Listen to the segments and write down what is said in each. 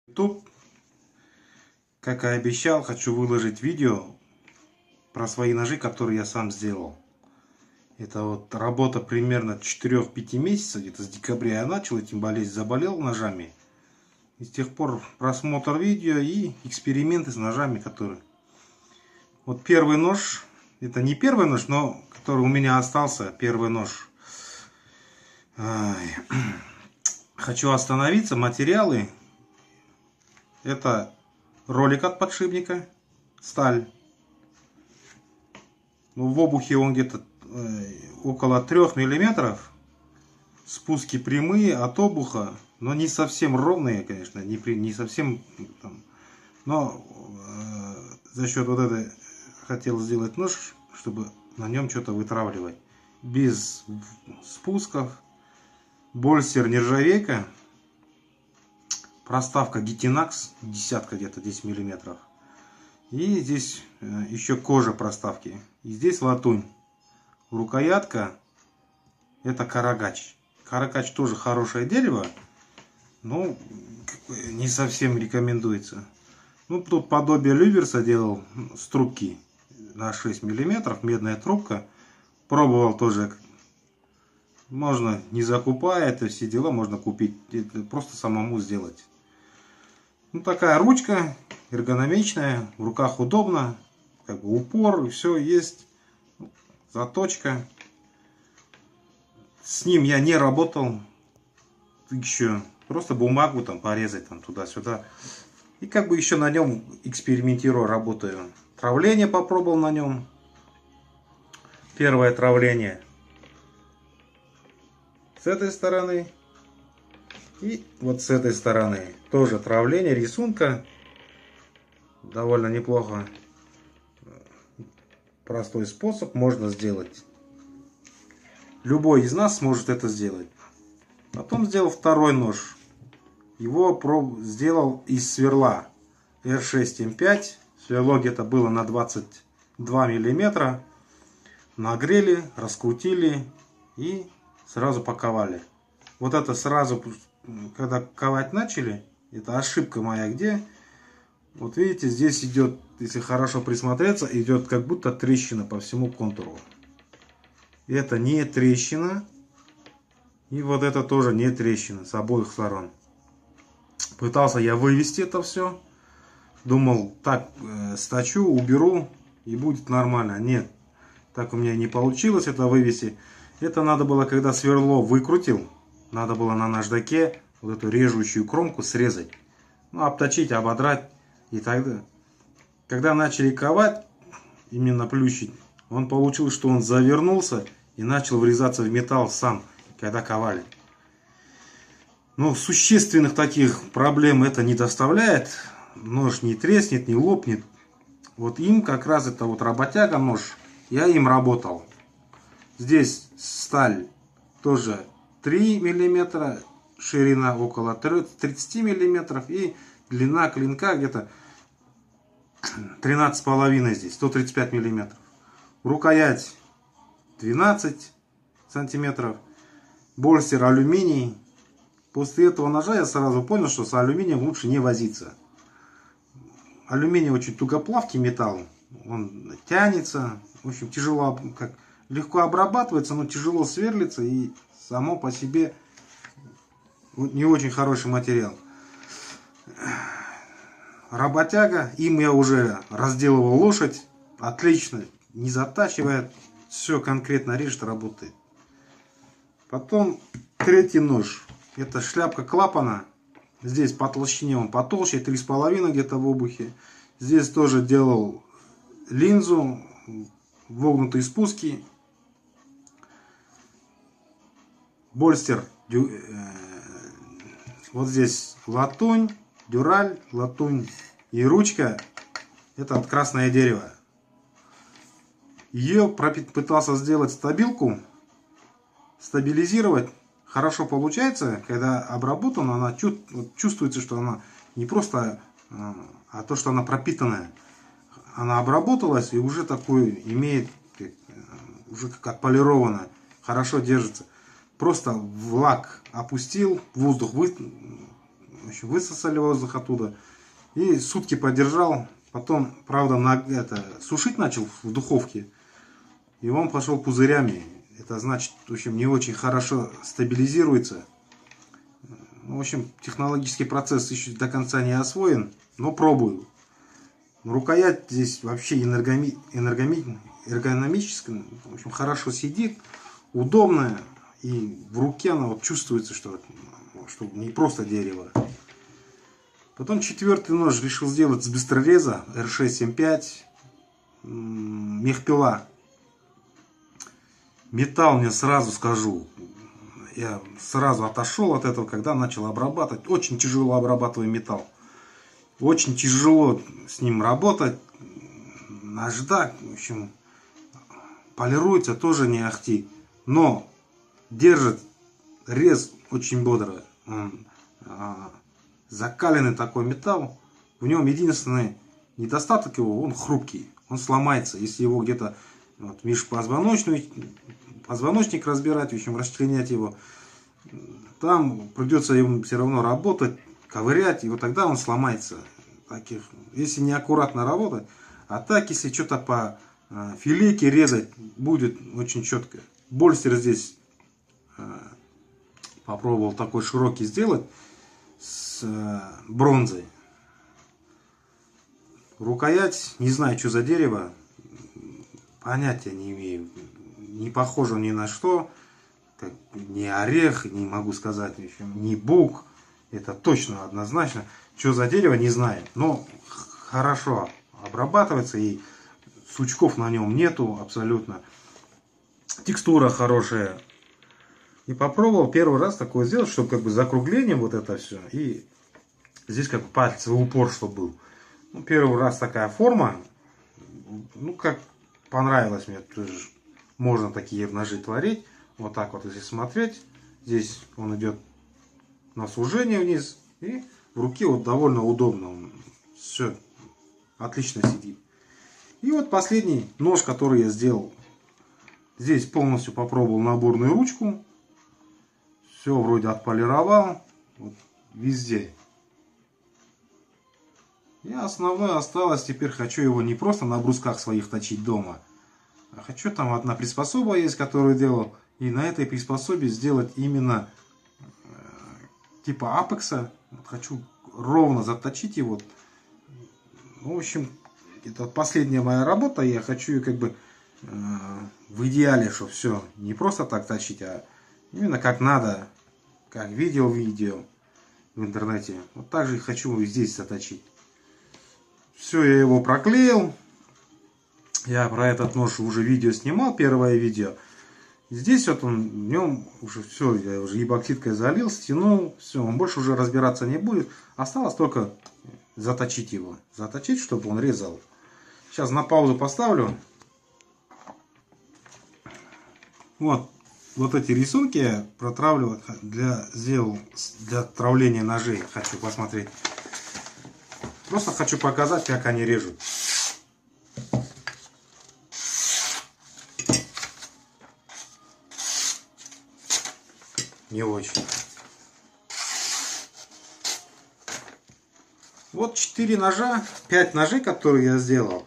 YouTube, как и обещал, хочу выложить видео про свои ножи, которые я сам сделал. Это вот работа примерно 4-5 месяцев, где-то с декабря я начал этим болеть, заболел ножами. И с тех пор просмотр видео и эксперименты с ножами, которые... Вот первый нож, это не первый нож, но который у меня остался, первый нож. Хочу остановиться, материалы. Это ролик от подшипника, сталь. Ну, в обухе он где-то около 3 миллиметров. Спуски прямые от обуха, но не совсем ровные, конечно, не совсем там. Но за счет вот этой хотел сделать нож, чтобы на нем что-то вытравливать. Без спусков. Больстер нержавейка. Проставка Gitinax, десятка где-то 10 миллиметров. И здесь еще кожа проставки. И здесь латунь. Рукоятка это карагач. Карагач тоже хорошее дерево, но не совсем рекомендуется. Ну, тут подобие люверса делал с трубки на 6 миллиметров, медная трубка. Пробовал тоже. Можно, не закупая это все дела, можно купить, просто самому сделать. Ну, такая ручка эргономичная, в руках удобно, как бы упор, и все есть, заточка. С ним я не работал еще, просто бумагу там порезать там туда-сюда. И как бы еще на нем экспериментирую, работаю. Травление попробовал на нем. Первое травление с этой стороны. И вот с этой стороны тоже травление рисунка. Довольно неплохо. Простой способ можно сделать. Любой из нас сможет это сделать. Потом сделал второй нож. Его сделал из сверла R6M5. Сверло где-то было на 22 миллиметра. Нагрели, раскрутили и сразу паковали. Вот это сразу, когда ковать начали, это ошибка моя, где, вот видите, здесь идет, если хорошо присмотреться, идет как будто трещина по всему контуру. Это не трещина, и вот это тоже не трещина с обоих сторон. Пытался я вывести это все, думал, так, сточу, уберу, и будет нормально. Нет, так у меня не получилось это вывести. Это надо было, когда сверло выкрутил, надо было на наждаке вот эту режущую кромку срезать. Ну, обточить, ободрать. И тогда, когда начали ковать, именно плющить, он получил, что он завернулся и начал врезаться в металл сам, когда ковали. Но существенных таких проблем это не доставляет. Нож не треснет, не лопнет. Вот им как раз это вот работяга нож. Я им работал. Здесь сталь тоже 3 миллиметра, ширина около 30 миллиметров и длина клинка где-то 13,5 здесь, 135 миллиметров. Рукоять 12 сантиметров. Больстер алюминий. После этого ножа я сразу понял, что с алюминием лучше не возиться. Алюминий очень тугоплавкий металл. Он тянется. В общем, тяжело, как легко обрабатывается, но тяжело сверлится. И само по себе не очень хороший материал. Работяга. Им я уже разделывал лошадь. Отлично. Не затачивает. Все конкретно режет, работает. Потом третий нож. Это шляпка клапана. Здесь по толщине он потолще, 3,5 где-то в обухе. Здесь тоже делал линзу, вогнутые спуски. Больстер. Вот здесь латунь, дюраль, латунь. И ручка. Это от красное дерево. Ее пытался сделать стабилку. Стабилизировать. Хорошо получается, когда обработана, она чувствуется, что она не просто, а то, что она пропитанная. Она обработалась и уже такую имеет, уже как отполированная, хорошо держится. Просто в лак опустил, воздух В общем, высосали воздух оттуда. И сутки продержал. Потом, правда, сушить начал в духовке. И он пошел пузырями. Это значит, в общем, не очень хорошо стабилизируется. В общем, технологический процесс еще до конца не освоен, но пробую. Рукоять здесь вообще эргономическая, в общем, хорошо сидит, удобная. И в руке она вот чувствуется, что не просто дерево. Потом четвертый нож решил сделать с быстрореза R675, мехпила. Металл, мне сразу скажу, я сразу отошел от этого, когда начал обрабатывать. Очень тяжело обрабатываю металл. Очень тяжело с ним работать. Наждак, в общем, полируется тоже не ахти. Но держит рез очень бодро. Закаленный такой металл. В нем единственный недостаток его, он хрупкий. Он сломается, если его где-то позвоночник разбирать, в общем, расчленять его. Там придется ему все равно работать, ковырять, и вот тогда он сломается. Если неаккуратно работать, а так, если что-то по филейке резать, будет очень четко. Больстер здесь попробовал такой широкий сделать с бронзой. Рукоять, не знаю, что за дерево, понятия не имею. Не похоже ни на что. Ни орех, не могу сказать, ни бук. Это точно, однозначно. Что за дерево, не знаю. Но хорошо обрабатывается, и сучков на нем нету абсолютно. Текстура хорошая. И попробовал первый раз такое сделать, чтобы как бы закруглением вот это все. И здесь как бы пальцевый упор, чтобы был. Ну, первый раз такая форма. Ну, как понравилось мне. Тоже можно такие ножи творить. Вот так вот, если смотреть. Здесь он идет на сужение вниз. И в руке вот довольно удобно. Он все отлично сидит. И вот последний нож, который я сделал. Здесь полностью попробовал наборную ручку. Все вроде отполировал. Вот, везде. И основное осталось. Теперь хочу его не просто на брусках своих точить дома. А хочу, там одна приспособа есть, которую делал. И на этой приспособе сделать именно типа апекса. Хочу ровно заточить его. В общем, это последняя моя работа. Я хочу ее как бы в идеале, что все не просто так точить, а именно как надо. Как видел видео в интернете. Вот так же хочу здесь заточить. Все, я его проклеил. Я про этот нож уже видео снимал, первое видео. Здесь вот он, в нем уже все, я уже эпоксидкой залил, стянул. Все, он больше уже разбираться не будет. Осталось только заточить его. Заточить, чтобы он резал. Сейчас на паузу поставлю. Вот эти рисунки я протравливаю, сделал для травления ножей. Хочу посмотреть. Просто хочу показать, как они режут. Не очень. Вот 4 ножа, 5 ножей, которые я сделал.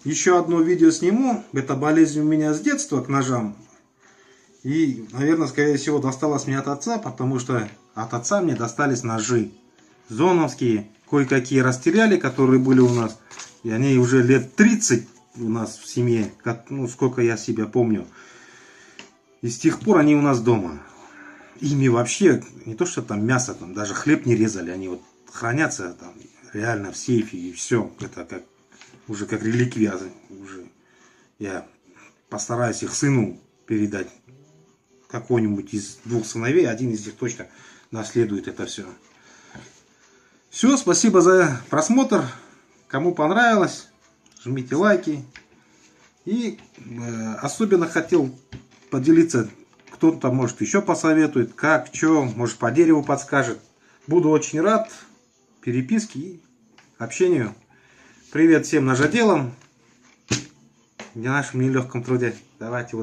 Еще одно видео сниму. Это болезнь у меня с детства к ножам. И, наверное, скорее всего, досталось мне от отца, потому что от отца мне достались ножи. Зоновские, кое-какие растеряли, которые были у нас. И они уже лет 30 у нас в семье, ну, сколько я себя помню. И с тех пор они у нас дома. Ими вообще, не то что там мясо, там даже хлеб не резали. Они вот хранятся там реально в сейфе, и все. Это как, уже как реликвия. Уже я постараюсь их сыну передать. Какой-нибудь из 2 сыновей, один из них точно наследует это все. Все, спасибо за просмотр. Кому понравилось, жмите лайки. И особенно хотел поделиться, кто-то может еще посоветует, как, что, может по дереву подскажет. Буду очень рад переписке и общению. Привет всем ножоделам в нашем нелегком труде. Давайте